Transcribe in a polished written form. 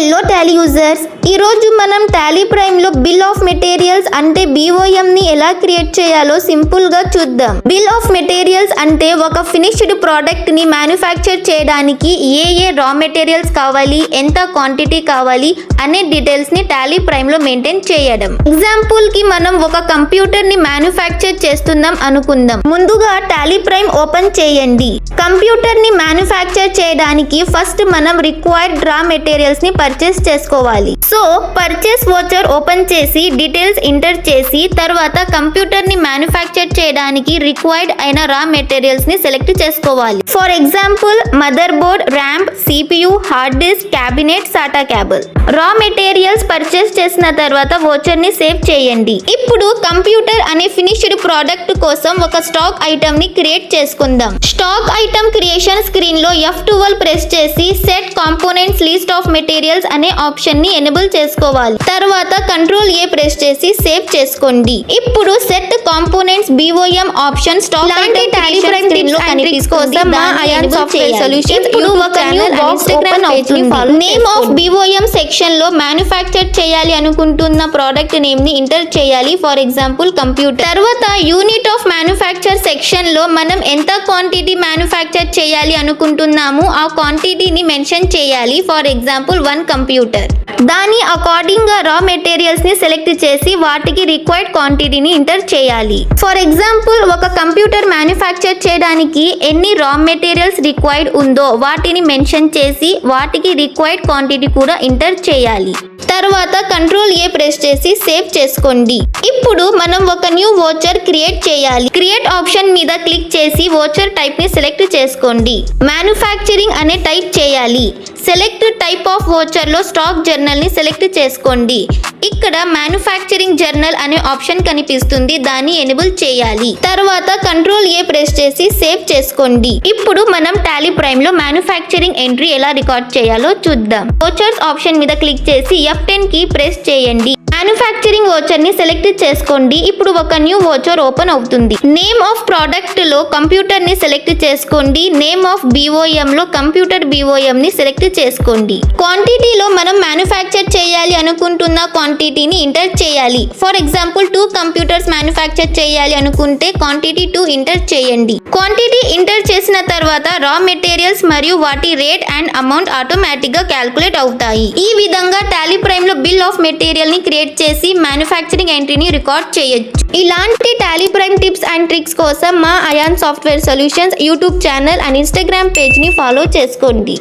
Hello Tally users, ఈరోజు మనం Tally ప్రైమ్లో bill of materials అంటే BOM ని ఎలా క్రియేట్ చేయాలో సింపుల్గా చూద్దాం. బిల్ ఆఫ్ మెటీరియల్స్ అంటే ఒక ఫినిష్డ్ ప్రోడక్ట్ ని మ్యానుఫ్యాక్చర్ చేయడానికి ఏ రా మెటీరియల్స్ కావాలి, ఎంత క్వాంటిటీ కావాలి అనే డీటెయిల్స్ ని టాలీ ప్రైమ్లో మెయింటైన్ చేయడం. ఎగ్జాంపుల్ కి మనం ఒక కంప్యూటర్ ని మ్యానుఫ్యాక్చర్ చేస్తున్నాం అనుకుందాం. ముందుగా టాలీ ప్రైమ్ ఓపెన్ చేయండి. కంప్యూటర్ ని మ్యానుఫ్యాక్చర్ చేయడానికి ఫస్ట్ మనం రిక్వైర్డ్ రా మెటీరియల్స్ ని పర్చేస్ చేసుకోవాలి. సో పర్చేస్ వోచర్ ఓపెన్ చేసి డీటెయిల్స్ ఎంటర్ చేసి తర్వాత కంప్యూటర్ ని మ్యానుఫ్యాక్చర్ చేయడానికి రిక్వైర్డ్ అయిన రా మెటీరియల్స్ ని సెలెక్ట్ చేసుకోవాలి. For example mother board, RAM, CPU, hard disk, cabinet, SATA cable. రా మెటీరియల్స్ పర్చేస్ చేసిన తర్వాత వోచర్ ని సేవ్ చేయండి. ఇప్పుడు కంప్యూటర్ అనే ఫినిష్డ్ ప్రోడక్ట్ కోసం ఒక స్టాక్ ఐటమ్ ని క్రియేట్ చేసుకుందాం. స్టాక్ ఐటమ్ క్రియేషన్ స్క్రీన్ లో F12 ప్రెస్ చేసి set components list of materials అనే ఆప్షన్ ని ఎనేబుల్ చేసుకోవాలి. తర్వాత Ctrl+A ప్రెస్ చేసి సేవ్ చేసుకోండి. ఇప్పుడు set components BOM option stock item Tally Prime tips and tricks కోసం మా అయాన్ సాఫ్ట్వేర్ సొల్యూషన్స్ ఇప్పుడు ఒక న్యూ బాక్స్ ఓపెన్ అవుతుంది. నేమ్ ఆఫ్ BOM సెక్షన్ లో మ్యానుఫ్యాక్చర్ చేయాలి అనుకుంటున్న ప్రోడక్ట్ నేమ్ ని ఎంటర్ చేయాలి. For example computer. తర్వాత యూనిట్ ఆఫ్ మ్యానుఫ్యాక్చర్ సెక్షన్ లో మనం ఎంత క్వాంటిటీ మ్యానుఫ్యాక్చర్ చేయాలి అనుకుంటున్నాము ఆ క్వాంటిటీని మెన్షన్ చేయాలి. For example 1 computer. దాని అకార్డింగ్ గా రా మెటీరియల్స్ ని సెలెక్ట్ చేసి వాటికి రిక్వైర్డ్ క్వాంటిటీని ఎంటర్ చేయాలి. ఫర్ ఎగ్జాంపుల్ ఒక కంప్యూటర్ మ్యానుఫ్యాక్చర్ చేయడానికి ఎన్ని రా మెటీరియల్స్ రిక్వైర్డ్ ఉందో వాటిని మెన్షన్ చేసి వాటికి రిక్వైర్డ్ క్వాంటిటీ కూడా ఎంటర్ చేయాలి. తర్వాత Ctrl+A ప్రెస్ చేసి సేవ్ చేసుకోండి. ఇప్పుడు మనం ఒక న్యూ వోచర్ క్రియేట్ చేయాలి. క్రియేట్ ఆప్షన్ మీద క్లిక్ చేసి వోచర్ టైప్ ని సెలెక్ట్ చేసుకోండి. మ్యానుఫ్యాక్చరింగ్ అనే టైప్ చేయాలి. సెలెక్ట్ టైప్ ఆఫ్ వోచర్ లో స్టాక్ జర్నల్ ని సెలెక్ట్ చేసుకోండి. ఇక్కడ మ్యానుఫ్యాక్చరింగ్ జర్నల్ అనే ఆప్షన్ కనిపిస్తుంది, దాన్ని ఎనేబుల్ చేయాలి. తర్వాత Ctrl+A ప్రెస్ చేసి సేవ్ చేసుకోండి. ఇప్పుడు మనం టాలీ ప్రైమ్ లో మ్యానుఫ్యాక్చరింగ్ ఎంట్రీ ఎలా రికార్డ్ చేయాలో చూద్దాం. వోచర్స్ ఆప్షన్ మీద క్లిక్ చేసి F10 కి ప్రెస్ చేయండి. మ్యానుఫ్యాక్చరింగ్ వోచర్ ని సెలెక్ట్ చేసుకోండి. ఇప్పుడు ఒక న్యూ వోచర్ ఓపెన్ అవుతుంది. నేమ్ ఆఫ్ ప్రోడక్ట్ లో కంప్యూటర్ ని సెలెక్ట్ చేసుకోండి. నేమ్ ఆఫ్ BOM లో కంప్యూటర్ BOM ని సెలెక్ట్ చేసుకోండి. క్వాంటిటీలో మనం మ్యానుఫ్యాక్చర్ చేయాలి అనుకుంటున్న క్వాంటిటీని ఎంటర్ చేయాలి. ఫర్ ఎగ్జాంపుల్ 2 కంప్యూటర్స్ మ్యానుఫ్యాక్చర్ చేయాలి అనుకుంటే క్వాంటిటీ 2 ఎంటర్ చేయండి. క్వాంటిటీ ఎంటర్ చేసిన తర్వాత రా మెటీరియల్స్ మరియు వాటి రేట్ అండ్ అమౌంట్ ఆటోమేటిక్ గా క్యాల్కులేట్ అవుతాయి. ఈ విధంగా టాలీ ప్రైమ్ లో బిల్ ఆఫ్ మెటీరియల్ ని క్రియేట్ చేసి మ్యానుఫ్యాక్చరింగ్ ఎంట్రీని రికార్డ్ చేయొచ్చు. ఇలాంటి Tally Prime tips and tricks కోసం మా Ayan software solutions YouTube channel and Instagram page ని ఫాలో చేసుకోండి.